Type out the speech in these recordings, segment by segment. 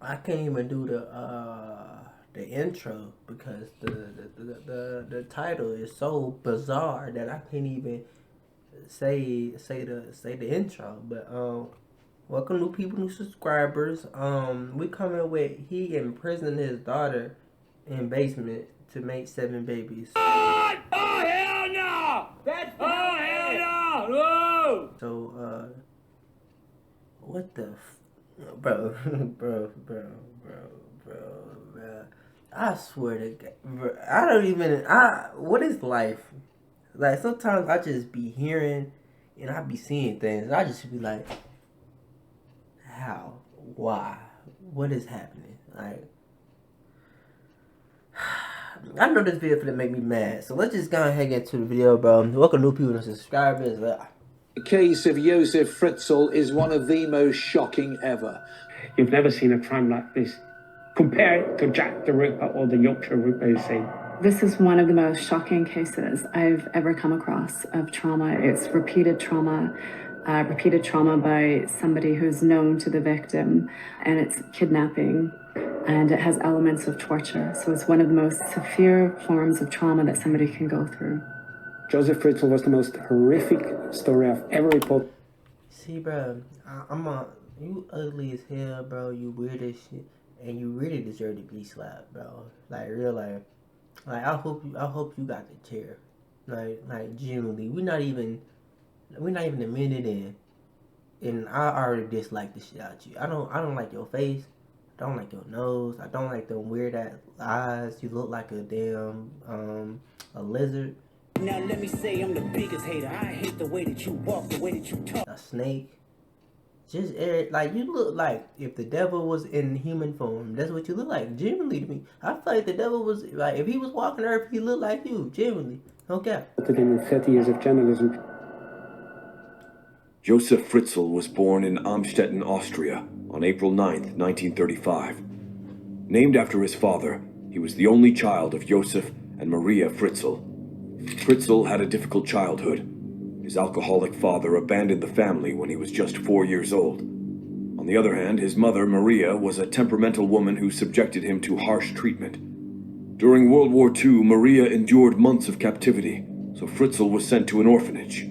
I can't even do the intro because the title is so bizarre that I can't even say the intro. But welcome new people, new subscribers. We coming with he imprisoned his daughter in basement to make 7 babies. Oh hell no! That's oh hell no! No! So what the bro, bro. I swear to God, bro, I don't even. What is life? Like sometimes I just be hearing, and I be seeing things. I just be like, how, why, what is happening? Like, I know this video finna make me mad, so let's just go ahead and get into the video, bro. Welcome new people and subscribers. The case of Josef Fritzl is one of the most shocking ever. You've never seen a crime like this. Compare it to Jack the Ripper or the Yorkshire Ripper you've seen. This is one of the most shocking cases I've ever come across of trauma. It's repeated trauma by somebody who's known to the victim, and it's kidnapping, and it has elements of torture. So it's one of the most severe forms of trauma that somebody can go through. Josef Fritzl was the most horrific story I've ever reported. See, bro, you ugly as hell, bro. You weird as shit, and you really deserve to be slapped, bro. Like real life. Like I hope you got the chair. Like genuinely, we're not even a minute in, and I already dislike the shit out you. I don't like your face. I don't like your nose. I don't like them weird ass eyes. You look like a damn a lizard. Now let me say I'm the biggest hater. I hate the way that you walk, the way that you talk. A snake. Just like you look like if the devil was in human form. That's what you look like. Genuinely to me, I feel like the devil was like if he was walking earth, he looked like you. Genuinely, okay. In 30 years of journalism. Josef Fritzl was born in Amstetten, Austria, on April 9th, 1935. Named after his father, he was the only child of Josef and Maria Fritzl. Fritzl had a difficult childhood. His alcoholic father abandoned the family when he was just 4 years old. On the other hand, his mother, Maria, was a temperamental woman who subjected him to harsh treatment. During World War II, Maria endured months of captivity, so Fritzl was sent to an orphanage.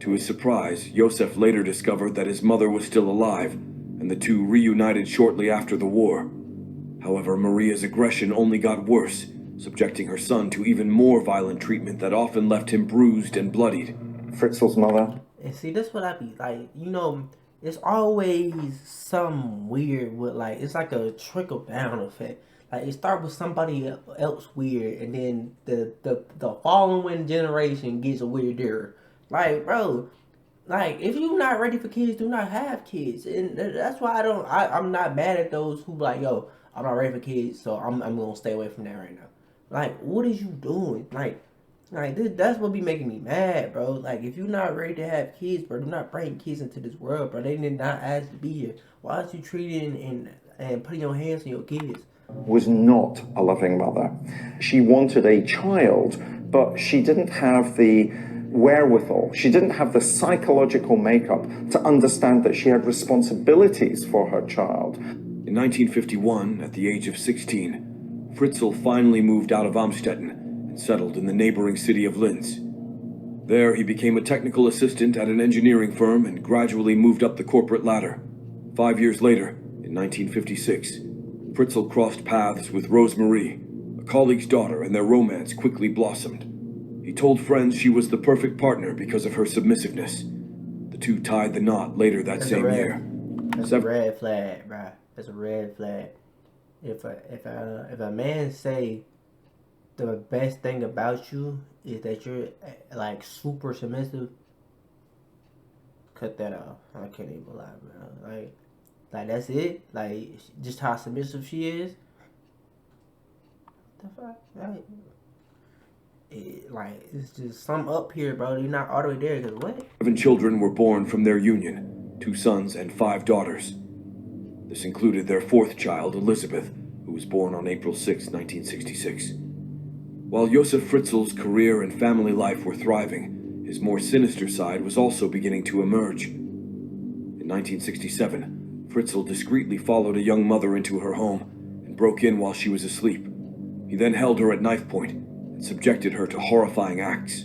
To his surprise, Josef later discovered that his mother was still alive, and the two reunited shortly after the war. However, Maria's aggression only got worse, subjecting her son to even more violent treatment that often left him bruised and bloodied. Fritzl's mother. And see, that's what I be like. You know, it's always some weird with like it's like a trickle down effect. Like it start with somebody else weird, and then the following generation gets weirder. Like, bro, like if you're not ready for kids, do not have kids, and that's why I'm not mad at those who like, yo, I'm not ready for kids, so I'm gonna stay away from that right now. Like, what is you doing? Like that's what be making me mad, bro. Like, if you're not ready to have kids, bro, do not bring kids into this world, bro. They did not ask to be here. Why is you treating and putting your hands on your kids? Was not a loving mother. She wanted a child, but she didn't have the wherewithal. She didn't have the psychological makeup to understand that she had responsibilities for her child. In 1951, at the age of 16, Fritzl finally moved out of Amstetten and settled in the neighboring city of Linz. There, he became a technical assistant at an engineering firm and gradually moved up the corporate ladder. 5 years later, in 1956, Fritzl crossed paths with Rosemarie, a colleague's daughter, and their romance quickly blossomed. He told friends she was the perfect partner because of her submissiveness. The two tied the knot later that same year. That's a red flag, bro. That's a red flag. If a man say the best thing about you is that you're like super submissive, cut that off. I can't even lie, bro. Like that's it. Like just how submissive she is. What the fuck? Like it's just some up here, bro. You're not all the way there. Cause what? 7 children were born from their union, 2 sons and 5 daughters. This included their 4th child, Elizabeth, who was born on April 6, 1966. While Josef Fritzl's career and family life were thriving, his more sinister side was also beginning to emerge. In 1967, Fritzl discreetly followed a young mother into her home and broke in while she was asleep. He then held her at knife point and subjected her to horrifying acts.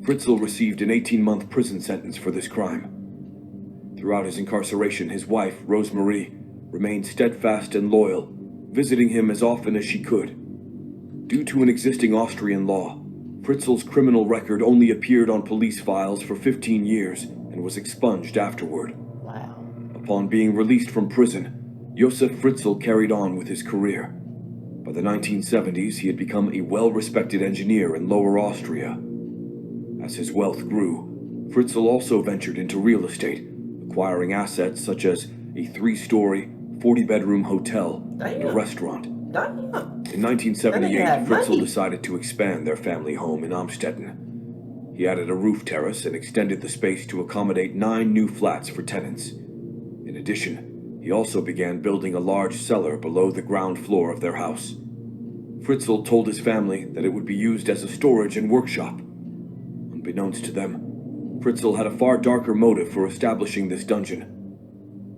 Fritzl received an 18-month prison sentence for this crime. Throughout his incarceration, his wife, Rosemarie, remained steadfast and loyal, visiting him as often as she could. Due to an existing Austrian law, Fritzl's criminal record only appeared on police files for 15 years and was expunged afterward. Wow. Upon being released from prison, Josef Fritzl carried on with his career. By the 1970s, he had become a well-respected engineer in Lower Austria. As his wealth grew, Fritzl also ventured into real estate, acquiring assets such as a 3-story, 40-bedroom hotel and a restaurant. In 1978, Fritzl decided to expand their family home in Amstetten. He added a roof terrace and extended the space to accommodate 9 new flats for tenants. In addition, he also began building a large cellar below the ground floor of their house. Fritzl told his family that it would be used as a storage and workshop. Unbeknownst to them, Fritzl had a far darker motive for establishing this dungeon.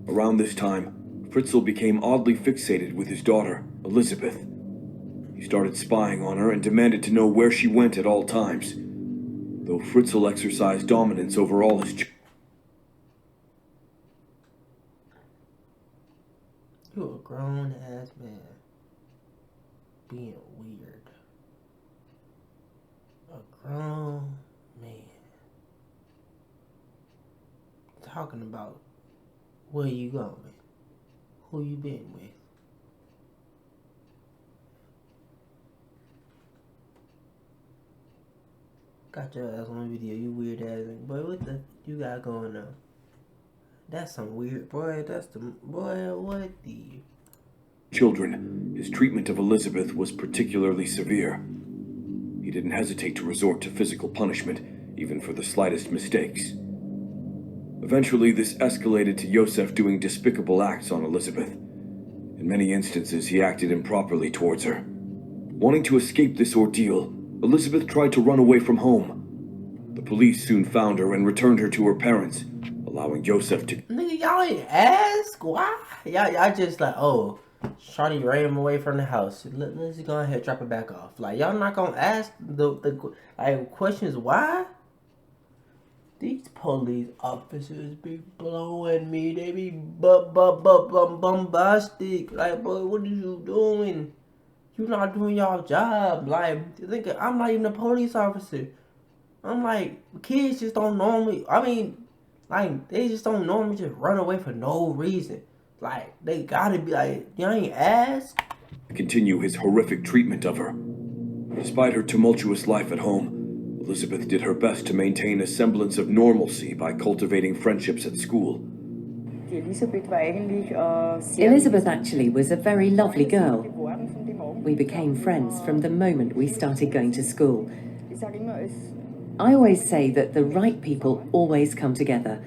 Around this time, Fritzl became oddly fixated with his daughter, Elizabeth. He started spying on her and demanded to know where she went at all times. Though Fritzl exercised dominance over all his You're a grown-ass man being weird. A grown man talking about where you going, who you been with. Got your ass on video, you weird ass. Boy, what the you got going on? That's some weird, boy. That's the boy. What the? children, his treatment of Elizabeth was particularly severe. He didn't hesitate to resort to physical punishment, even for the slightest mistakes. Eventually, this escalated to Josef doing despicable acts on Elizabeth. In many instances, he acted improperly towards her. Wanting to escape this ordeal, Elizabeth tried to run away from home. The police soon found her and returned her to her parents, allowing Josef to... Nigga, y'all ain't ask? Why? Y'all just like, oh, Shawty ran away from the house. Let's go ahead, drop it back off. Like, y'all not gonna ask the questions why? These police officers be blowing me. They be bombastic. Like, boy, what are you doing? You not doing y'all job. Like, think I'm not even a police officer. I'm like, kids just don't normally, like, they just don't normally just run away for no reason. Like, they gotta be like, you ain't asked. Continue his horrific treatment of her. Despite her tumultuous life at home, Elizabeth did her best to maintain a semblance of normalcy by cultivating friendships at school. Elizabeth actually was a very lovely girl. We became friends from the moment we started going to school. I always say that the right people always come together,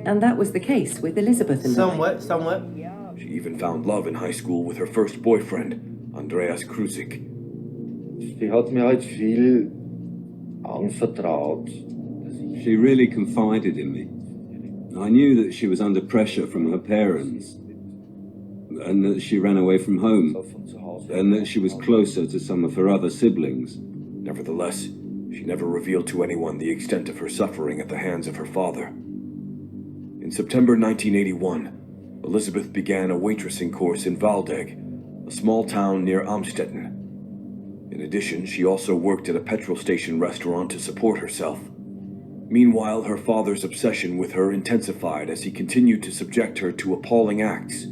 and that was the case with Elizabeth and Somewhat. She even found love in high school with her first boyfriend, Andreas Krusik. Die hat mir halt viel anvertraut. She really confided in me. I knew that she was under pressure from her parents, and that she ran away from home, and that she was closer to some of her other siblings. Nevertheless, she never revealed to anyone the extent of her suffering at the hands of her father. In September 1981, Elizabeth began a waitressing course in Waldeck, a small town near Amstetten. In addition, she also worked at a petrol station restaurant to support herself. Meanwhile, her father's obsession with her intensified as he continued to subject her to appalling acts.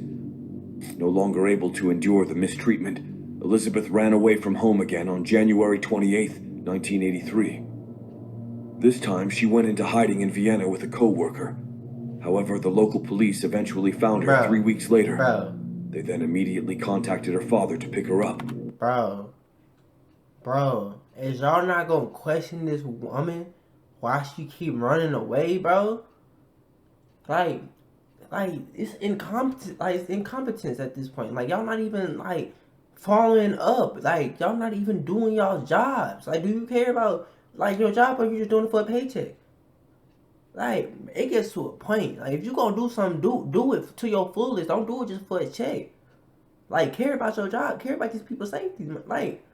No longer able to endure the mistreatment, Elizabeth ran away from home again on January 28, 1983. This time, she went into hiding in Vienna with a co-worker. However, the local police eventually found her 3 weeks later. They then immediately contacted her father to pick her up. Bro, is y'all not gonna question this woman? Why she keep running away, bro? Like it's incompetent. Like, it's incompetence at this point. Like, y'all not even like following up. Like, y'all not even doing y'all's jobs. Like, do you care about like your job, or you just doing it for a paycheck? Like, it gets to a point. Like, if you gonna do something, do it to your fullest. Don't do it just for a check. Like, care about your job. Care about these people's safety. Like,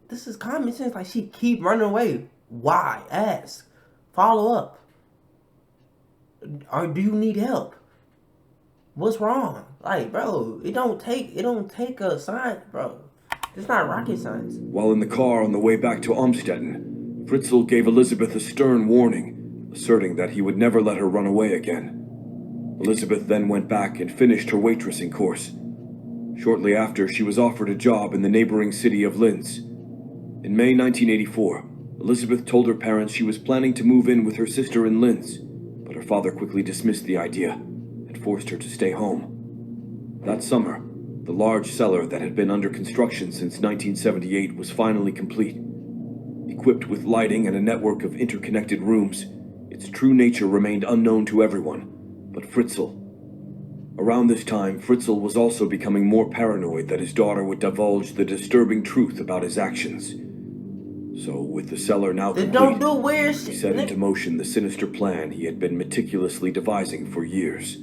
this is common sense. Like, she keep running away. Why? Ask. Follow up. Or do you need help? What's wrong? Like, bro, it don't take a science, bro. It's not rocket science. While in the car on the way back to Amstetten, Fritzl gave Elizabeth a stern warning, asserting that he would never let her run away again. Elizabeth then went back and finished her waitressing course. Shortly after, she was offered a job in the neighboring city of Linz. In May 1984, Elizabeth told her parents she was planning to move in with her sister in Linz, but her father quickly dismissed the idea and forced her to stay home. That summer, the large cellar that had been under construction since 1978 was finally complete. Equipped with lighting and a network of interconnected rooms, its true nature remained unknown to everyone but Fritzl. Around this time, Fritzl was also becoming more paranoid that his daughter would divulge the disturbing truth about his actions. So, with the cellar now complete, Don't do weird shit. he set into motion the sinister plan he had been meticulously devising for years.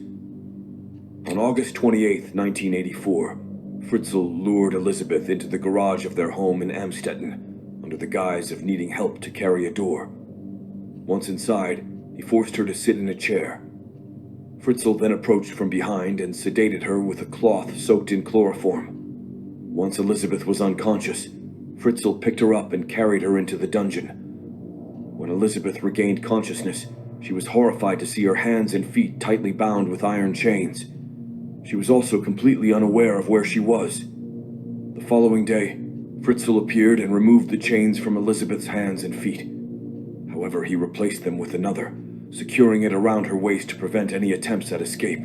On August 28, 1984, Fritzl lured Elizabeth into the garage of their home in Amstetten under the guise of needing help to carry a door. Once inside, he forced her to sit in a chair. Fritzl then approached from behind and sedated her with a cloth soaked in chloroform. Once Elizabeth was unconscious, Fritzl picked her up and carried her into the dungeon. When Elizabeth regained consciousness, she was horrified to see her hands and feet tightly bound with iron chains. She was also completely unaware of where she was. The following day, Fritzl appeared and removed the chains from Elizabeth's hands and feet. However, he replaced them with another, securing it around her waist to prevent any attempts at escape.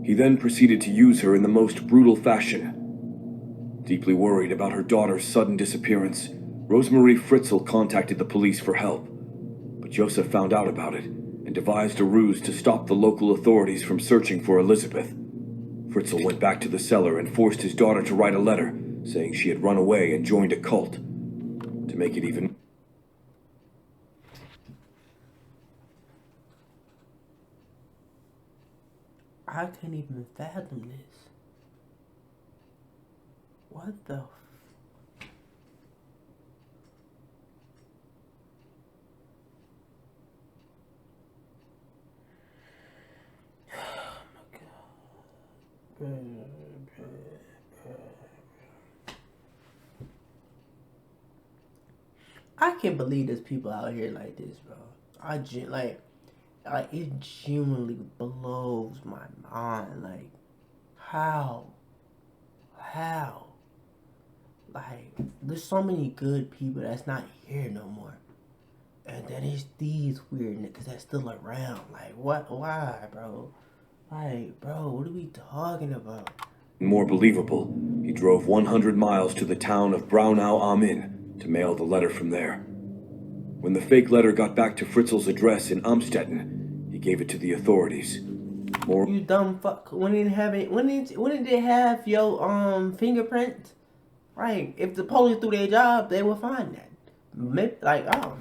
He then proceeded to use her in the most brutal fashion. Deeply worried about her daughter's sudden disappearance, Rosemarie Fritzl contacted the police for help. But Joseph found out about it and devised a ruse to stop the local authorities from searching for Elizabeth. Fritzl went back to the cellar and forced his daughter to write a letter saying she had run away and joined a cult. To make it even I can't even fathom this. What the oh my God. I can't believe there's people out here like this, bro. Like it genuinely blows my mind. Like, how? Like, there's so many good people that's not here no more. And then it's these weird niggas that's still around. Like, what? Why, bro? Like, bro, what are we talking about? more believable, he drove 100 miles to the town of Braunau am Inn to mail the letter from there. When the fake letter got back to Fritzl's address in Amstetten, he gave it to the authorities. You dumb fuck. When did they have your fingerprint? Right. If the police do their job, they will find that.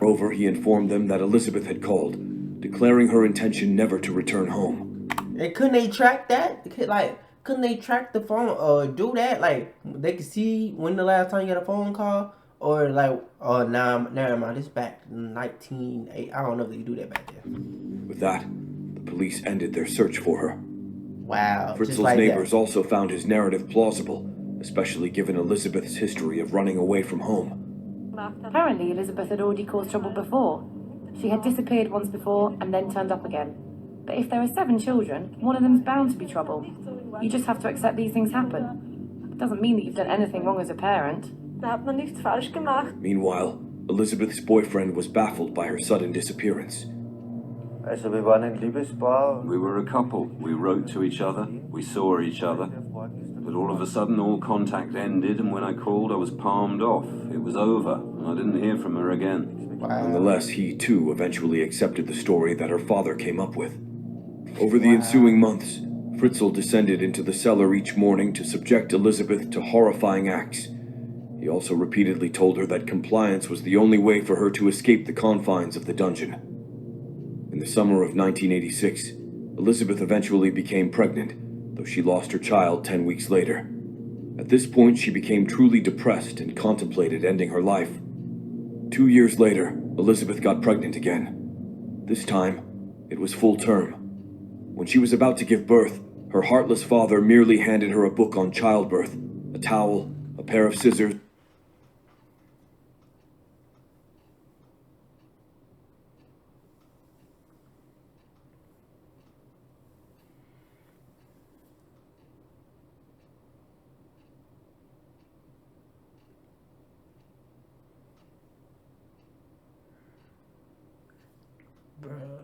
Moreover, he informed them that Elizabeth had called, declaring her intention never to return home. And couldn't they track that? Couldn't they track the phone or do that? Like, they could see when the last time you got a phone call? Or like, oh, nah, never mind, it's back in 1980. I don't know if they could do that back then. With that, the police ended their search for her. Wow. Fritzl's neighbors also found his narrative plausible, especially given Elizabeth's history of running away from home. Apparently, Elizabeth had already caused trouble before. She had disappeared once before and then turned up again. But if there are 7 children, one of them's bound to be trouble. You just have to accept these things happen. It doesn't mean that you've done anything wrong as a parent. Meanwhile, Elizabeth's boyfriend was baffled by her sudden disappearance. We were a couple. We wrote to each other. We saw each other. But all of a sudden, all contact ended, and when I called, I was palmed off. It was over, and I didn't hear from her again. Nonetheless, he too eventually accepted the story that her father came up with. Over the ensuing months, Fritzl descended into the cellar each morning to subject Elizabeth to horrifying acts. He also repeatedly told her that compliance was the only way for her to escape the confines of the dungeon. In the summer of 1986, Elizabeth eventually became pregnant, though she lost her child 10 weeks later. At this point, she became truly depressed and contemplated ending her life. 2 years later, Elizabeth got pregnant again. This time, it was full term. When she was about to give birth, her heartless father merely handed her a book on childbirth, a towel, a pair of scissors. Bruh.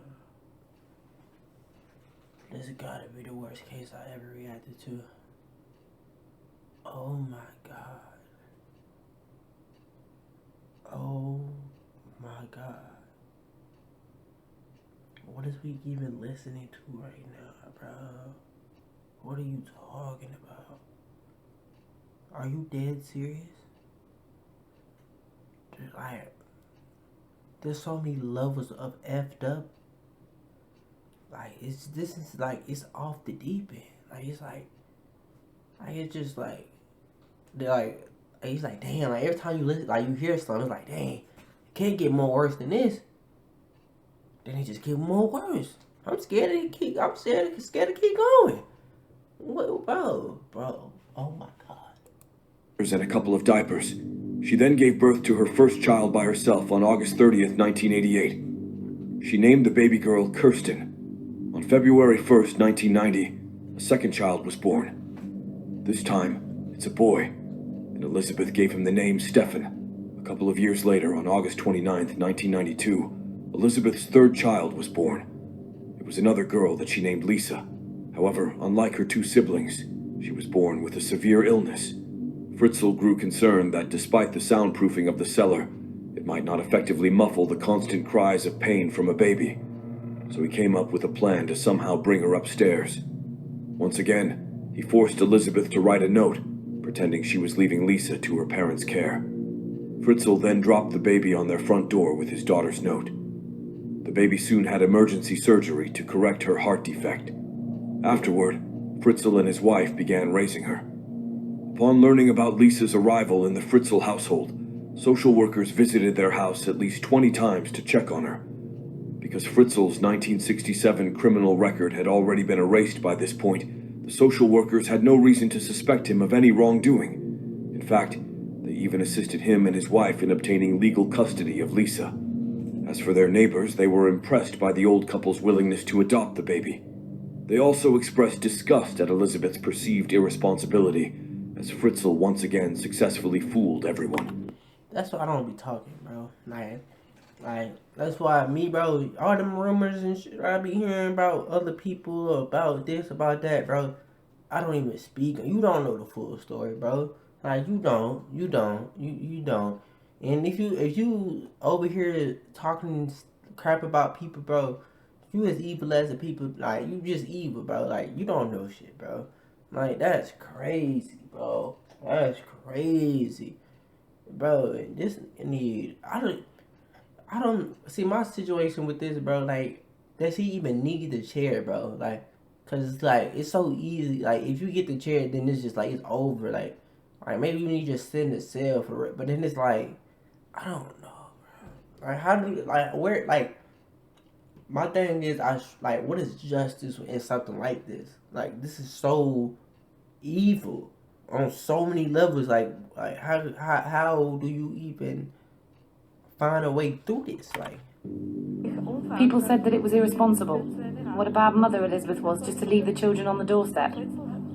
This gotta be the worst case I ever reacted to. Oh my god. Oh my god. What is we even listening to right now, bro? What are you talking about? Are you dead serious? Like, there's so many levels of effed up. Like, this is like, it's off the deep end. Like, it's just like, they're like, it's like, damn, like every time you listen, like you hear something, it's like, dang, it can't get more worse than this. Then it just get more worse. I'm scared to keep going. What, bro, oh my god. And a couple of diapers. She then gave birth to her first child by herself on August 30th, 1988. She named the baby girl Kirsten. On February 1st, 1990, a second child was born. This time, it's a boy, and Elizabeth gave him the name Stefan. A couple of years later, on August 29th, 1992, Elizabeth's third child was born. It was another girl that she named Lisa. However, unlike her two siblings, she was born with a severe illness. Fritzl grew concerned that despite the soundproofing of the cellar, it might not effectively muffle the constant cries of pain from a baby. So he came up with a plan to somehow bring her upstairs. Once again, he forced Elizabeth to write a note, pretending she was leaving Lisa to her parents' care. Fritzl then dropped the baby on their front door with his daughter's note. The baby soon had emergency surgery to correct her heart defect. Afterward, Fritzl and his wife began raising her. Upon learning about Lisa's arrival in the Fritzl household, social workers visited their house at least 20 times to check on her. Because Fritzl's 1967 criminal record had already been erased by this point, the social workers had no reason to suspect him of any wrongdoing. In fact, they even assisted him and his wife in obtaining legal custody of Lisa. As for their neighbors, they were impressed by the old couple's willingness to adopt the baby. They also expressed disgust at Elizabeth's perceived irresponsibility, as Fritzl once again successfully fooled everyone. That's why I don't be talking, bro. Like that's why me, bro, all them rumors and shit I be hearing about other people, about this, about that, bro. I don't even speak. You don't know the full story, bro. Like, you don't. And if you over here talking crap about people, bro, you as evil as the people. Like, you just evil, bro. Like, you don't know shit, bro. Like, that's crazy, bro. That's crazy, bro. I don't see my situation with this, bro. Like, does he even need the chair, bro? Like, cause it's like, it's so easy. Like, if you get the chair, then it's just like, it's over. Like maybe you need to just sit in the cell for it. But then it's like, I don't know, bro. Like, how do you, like, where, like, my thing is, like, what is justice in something like this? Like, this is so evil on so many levels. Like how do you even find a way through this? Like, people said that it was irresponsible. What a bad mother Elizabeth was, just to leave the children on the doorstep.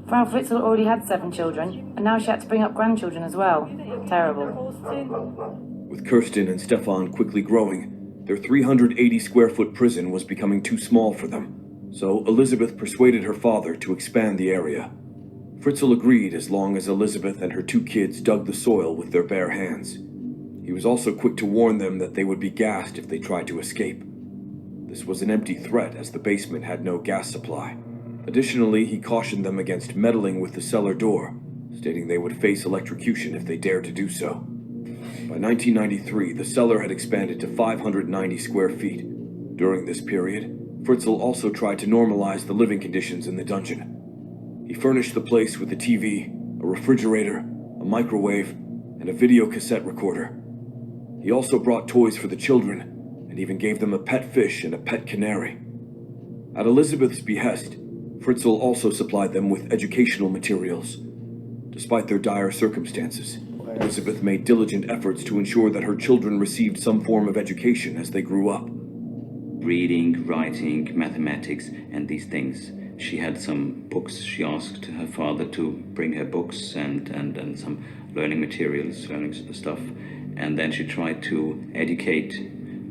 Frau Fritzl already had 7 children, and now she had to bring up grandchildren as well. Terrible. With Kirsten and Stefan quickly growing, their 380 square foot prison was becoming too small for them. So Elizabeth persuaded her father to expand the area. Fritzl agreed as long as Elizabeth and her 2 kids dug the soil with their bare hands. He was also quick to warn them that they would be gassed if they tried to escape. This was an empty threat, as the basement had no gas supply. Additionally, he cautioned them against meddling with the cellar door, stating they would face electrocution if they dared to do so. By 1993, the cellar had expanded to 590 square feet. During this period, Fritzl also tried to normalize the living conditions in the dungeon. He furnished the place with a TV, a refrigerator, a microwave, and a video cassette recorder. He also brought toys for the children, and even gave them a pet fish and a pet canary. At Elizabeth's behest, Fritzl also supplied them with educational materials. Despite their dire circumstances, Elizabeth made diligent efforts to ensure that her children received some form of education as they grew up. Reading, writing, mathematics, and these things. She had some books. She asked her father to bring her books and some learning materials, learning stuff. And then she tried to educate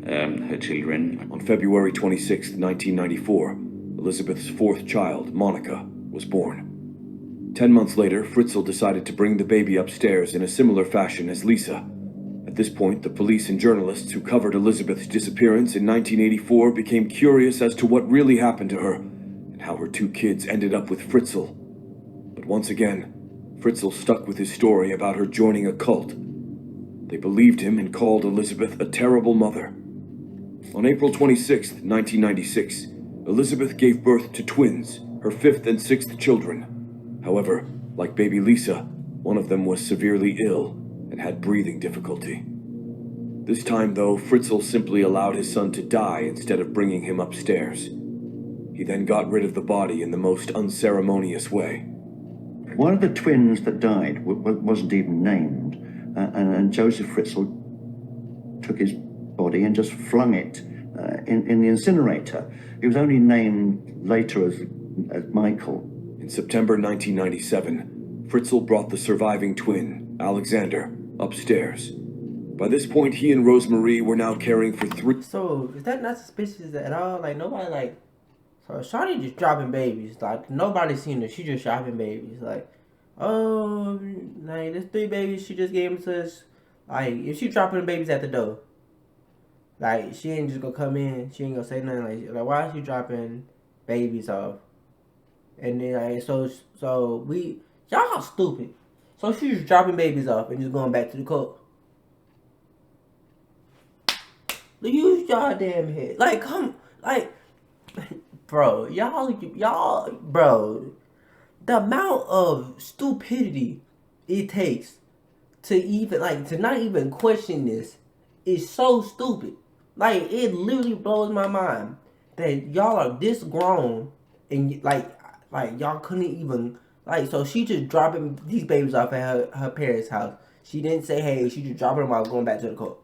her children. On February 26, 1994, Elizabeth's fourth child, Monica, was born. 10 months later, Fritzl decided to bring the baby upstairs in a similar fashion as Lisa. At this point, the police and journalists who covered Elizabeth's disappearance in 1984 became curious as to what really happened to her and how her two kids ended up with Fritzl. But once again, Fritzl stuck with his story about her joining a cult. They believed him and called Elizabeth a terrible mother. On April 26, 1996, Elizabeth gave birth to twins, her fifth and sixth children. However, like baby Lisa, one of them was severely ill and had breathing difficulty. This time, though, Fritzl simply allowed his son to die instead of bringing him upstairs. He then got rid of the body in the most unceremonious way. One of the twins that died wasn't even named, and Joseph Fritzl took his body and just flung it in the incinerator. He was only named later as Michael. In September 1997, Fritzl brought the surviving twin, Alexander, upstairs. By this point, he and Rosemarie were now caring for 3... So, is that not suspicious at all? Like, nobody, like... So, Shawty just dropping babies. Like, nobody seen her. She just dropping babies. Like, oh, like, there's 3 babies she just gave them to us. Like, if she dropping the babies at the door, like, she ain't just gonna come in. She ain't gonna say nothing. Like why is she dropping babies off? And then, like, so we... Y'all stupid. So she's just dropping babies off and just going back to the cult. Use y'all damn head. Like, come, like, bro, bro, the amount of stupidity it takes to even, like, to not even question this is so stupid. Like, it literally blows my mind that y'all are this grown and, like y'all couldn't even, like, so she just dropping these babies off at her parents' house. She didn't say, hey, she just dropping them off going back to the cult.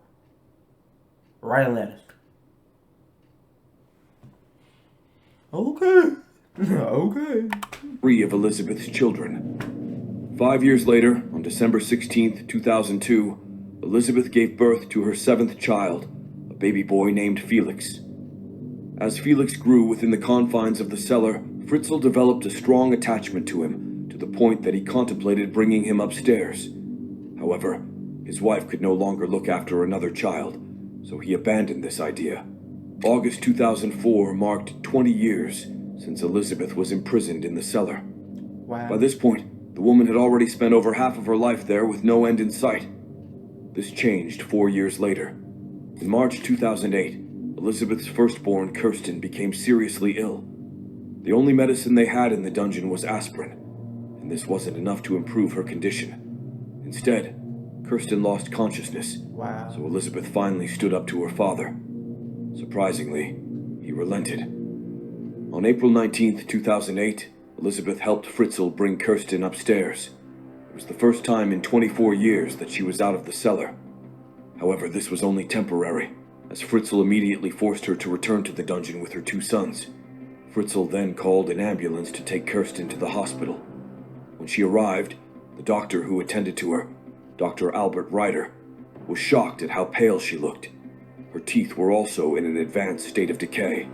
Writing letters. Okay. Okay. 3 of Elizabeth's children. 5 years later, on December 16th, 2002, Elizabeth gave birth to her 7th child, a baby boy named Felix. As Felix grew within the confines of the cellar, Fritzl developed a strong attachment to him, to the point that he contemplated bringing him upstairs. However, his wife could no longer look after another child, so he abandoned this idea. August 2004 marked 20 years since Elizabeth was imprisoned in the cellar. Wow. By this point, the woman had already spent over half of her life there with no end in sight. This changed 4 years later. In March 2008, Elizabeth's firstborn, Kirsten, became seriously ill. The only medicine they had in the dungeon was aspirin, and this wasn't enough to improve her condition. Instead, Kirsten lost consciousness, wow. So Elizabeth finally stood up to her father. Surprisingly, he relented. On April 19th, 2008, Elizabeth helped Fritzl bring Kirsten upstairs. It was the first time in 24 years that she was out of the cellar. However, this was only temporary, as Fritzl immediately forced her to return to the dungeon with her 2 sons. Fritzl then called an ambulance to take Kirsten to the hospital. When she arrived, the doctor who attended to her, Dr. Albert Ryder, was shocked at how pale she looked. Her teeth were also in an advanced state of decay.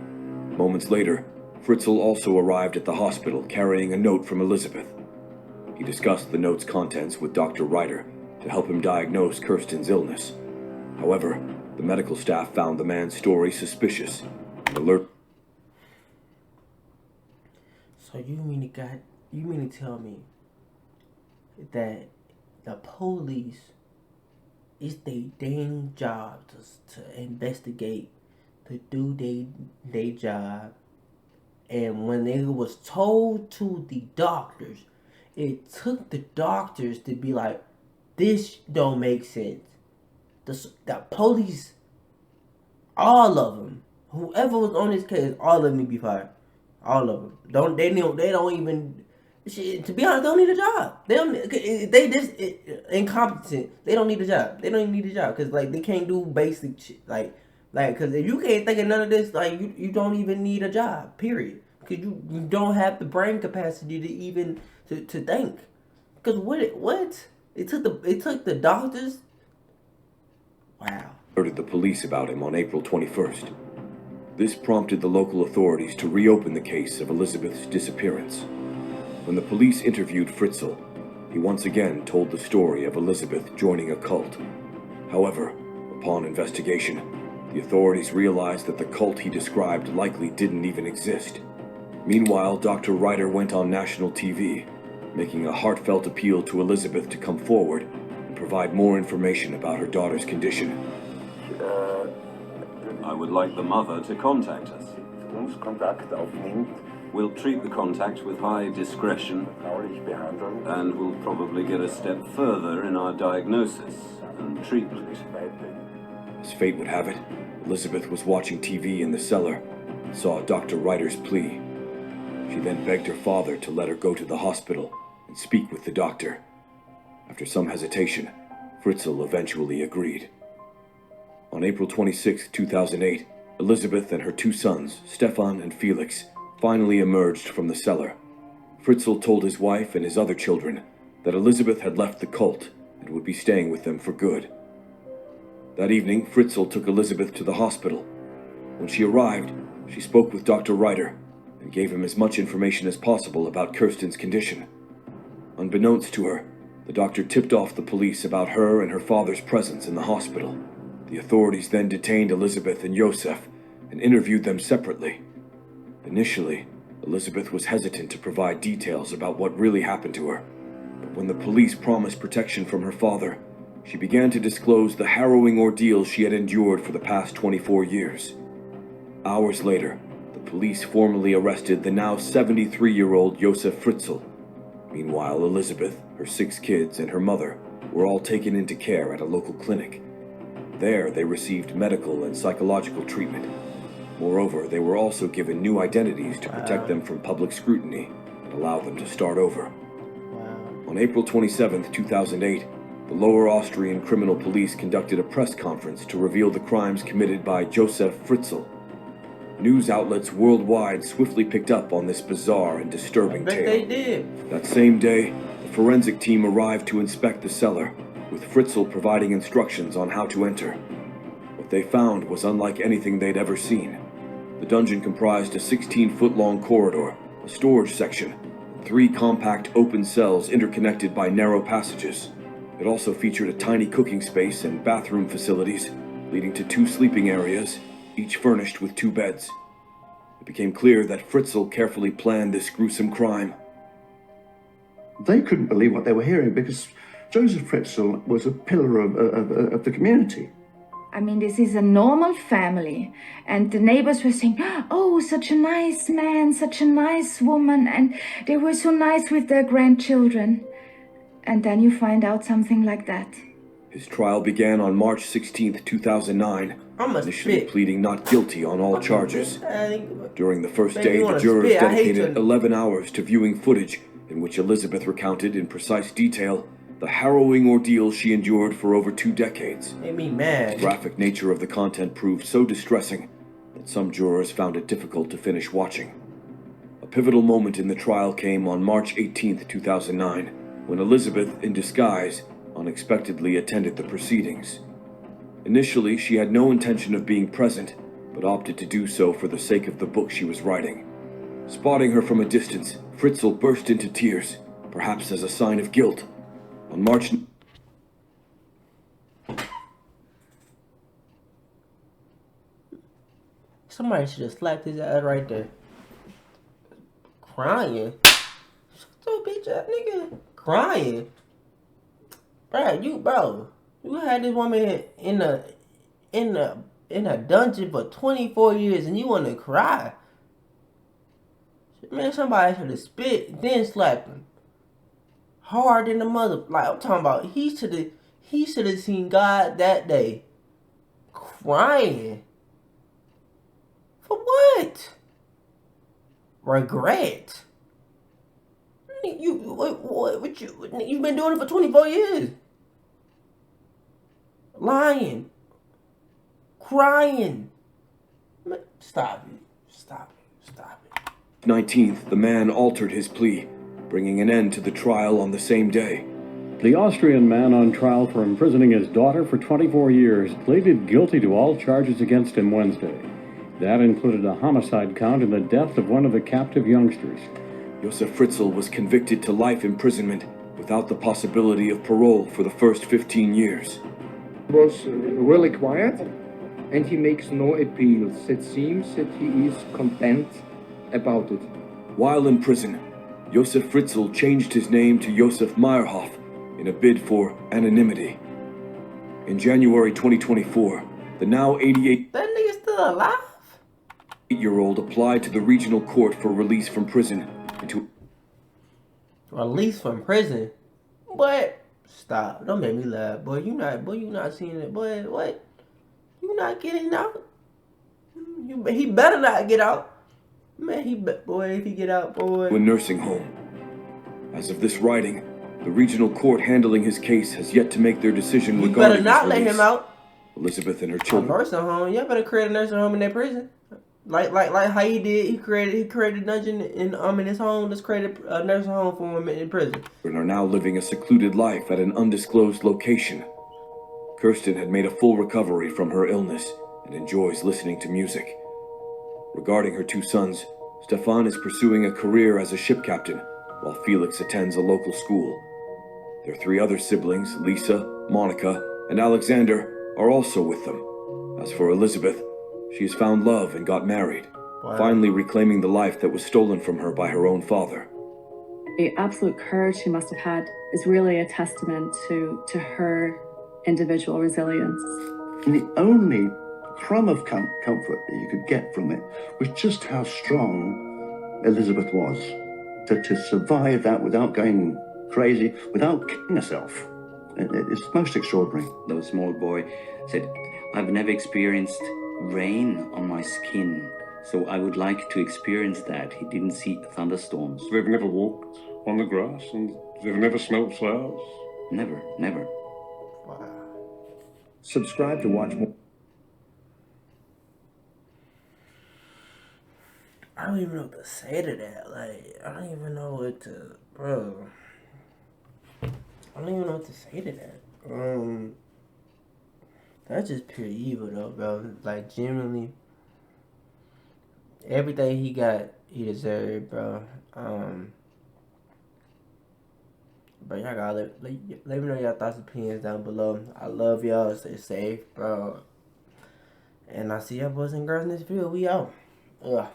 Moments later, Fritzl also arrived at the hospital carrying a note from Elizabeth. He discussed the note's contents with Dr. Ryder to help him diagnose Kirsten's illness. However, the medical staff found the man's story suspicious and alert. So you mean to tell me that the police, it's their dang job to investigate to do they job. And when it was told to the doctors, it took the doctors to be like, this don't make sense. The police, all of them, whoever was on this case, all of them need to be fired. All of them. They don't even. Shit, to be honest, they don't need a job. They just incompetent. They don't need a job. They don't even need a job because like they can't do basic shit. Like because if you can't think of none of this, like you don't even need a job. Period. Because you don't have the brain capacity to even to think. Because what it took the doctors. Wow. Alerted the police about him on April 21st. This prompted the local authorities to reopen the case of Elizabeth's disappearance. When the police interviewed Fritzl, he once again told the story of Elizabeth joining a cult. However, upon investigation, the authorities realized that the cult he described likely didn't even exist. Meanwhile, Dr. Ryder went on national TV, making a heartfelt appeal to Elizabeth to come forward and provide more information about her daughter's condition. I would like the mother to contact us. We'll treat the contact with high discretion, and we'll probably get a step further in our diagnosis and treatment. As fate would have it, Elizabeth was watching TV in the cellar and saw Dr. Ryder's plea. She then begged her father to let her go to the hospital and speak with the doctor. After some hesitation, Fritzl eventually agreed. On April 26, 2008, Elizabeth and her two sons, Stefan and Felix, finally emerged from the cellar. Fritzl told his wife and his other children that Elizabeth had left the cult and would be staying with them for good. That evening, Fritzl took Elizabeth to the hospital. When she arrived, she spoke with Dr. Ryder and gave him as much information as possible about Kirsten's condition. Unbeknownst to her, the doctor tipped off the police about her and her father's presence in the hospital. The authorities then detained Elizabeth and Josef and interviewed them separately. Initially, Elizabeth was hesitant to provide details about what really happened to her, but when the police promised protection from her father, she began to disclose the harrowing ordeal she had endured for the past 24 years. Hours later, the police formally arrested the now 73-year-old Josef Fritzl. Meanwhile, Elizabeth, her 6 kids, and her mother were all taken into care at a local clinic. There, they received medical and psychological treatment. Moreover, they were also given new identities to protect them from public scrutiny and allow them to start over. On April 27, 2008, the Lower Austrian Criminal Police conducted a press conference to reveal the crimes committed by Josef Fritzl. News outlets worldwide swiftly picked up on this bizarre and disturbing tale. They did. That same day, the forensic team arrived to inspect the cellar, with Fritzl providing instructions on how to enter. What they found was unlike anything they'd ever seen. The dungeon comprised a 16-foot-long corridor, a storage section, and 3 compact open cells interconnected by narrow passages. It also featured a tiny cooking space and bathroom facilities, leading to 2 sleeping areas, each furnished with 2 beds. It became clear that Fritzl carefully planned this gruesome crime. They couldn't believe what they were hearing because Josef Fritzl was a pillar of the community. I mean, this is a normal family, and the neighbors were saying, oh, such a nice man, such a nice woman, and they were so nice with their grandchildren. And then you find out something like that. His trial began on March 16, 2009, initially pleading not guilty on all charges. During the first day, the jurors dedicated 11 hours to viewing footage in which Elizabeth recounted in precise detail the harrowing ordeal she endured for over 2 decades. Made me mad. The graphic nature of the content proved so distressing that some jurors found it difficult to finish watching. A pivotal moment in the trial came on March 18, 2009, when Elizabeth, in disguise, unexpectedly attended the proceedings. Initially, she had no intention of being present, but opted to do so for the sake of the book she was writing. Spotting her from a distance, Fritzl burst into tears, perhaps as a sign of guilt. On March... Somebody should have slapped his ass right there. Crying? Shut your bitch ass nigga. Crying? Bro, you had this woman in the in a dungeon for 24 years and you want to cry. Man, somebody should have spit, then slapped him. Hard in the mother. Like, I'm talking about, he should have seen God that day. Crying. For what? Regret. You've been doing it for 24 years. Lying. Crying. Man, stop it. Stop it. Stop it. 19th, the man altered his plea, bringing an end to the trial on the same day. The Austrian man on trial for imprisoning his daughter for 24 years pleaded guilty to all charges against him Wednesday. That included a homicide count and the death of one of the captive youngsters. Josef Fritzl was convicted to life imprisonment without the possibility of parole for the first 15 years. He was really quiet and he makes no appeals. It seems that he is content about it. While in prison, Josef Fritzl changed his name to Josef Meyerhoff in a bid for anonymity. In January 2024, the now 88 That nigga still alive? 8-year-old applied to the regional court for release from prison. Release from prison? What? Stop. Don't make me laugh. Boy, you not seeing it. Boy, what? You not getting out? He better not get out. Man, boy, if he get out, boy. To a nursing home. As of this writing, the regional court handling his case has yet to make their decision You regarding better not his let release. him out. Elizabeth and her A children. nursing home? Y'all better create a nursing home in that prison. Like how he did. He created a dungeon in his home. Let's create a nursing home for him in prison. Are now living a secluded life at an undisclosed location. Kirsten had made a full recovery from her illness and enjoys listening to music. Regarding her two sons, Stefan is pursuing a career as a ship captain, while Felix attends a local school. Their three other siblings, Lisa, Monica, and Alexander, are also with them. As for Elizabeth, she has found love and got married, finally reclaiming the life that was stolen from her by her own father. The absolute courage she must have had is really a testament to her individual resilience. And the only crumb of comfort that you could get from it was just how strong Elizabeth was. To survive that without going crazy, without killing herself. It's most extraordinary. The small boy said, "I've never experienced rain on my skin, so I would like to experience that." He didn't see thunderstorms. They've never walked on the grass and they've never smelled flowers? Never, never. Wow. Subscribe to watch more. I don't even know what to say to that. Like, I don't even know what to, bro. I don't even know what to say to that. That's just pure evil, though, bro. Like, genuinely, everything he got, he deserved, bro. But y'all gotta let me know y'all thoughts and opinions down below. I love y'all. Stay safe, bro. And I see y'all boys and girls in this video. We out. Ugh.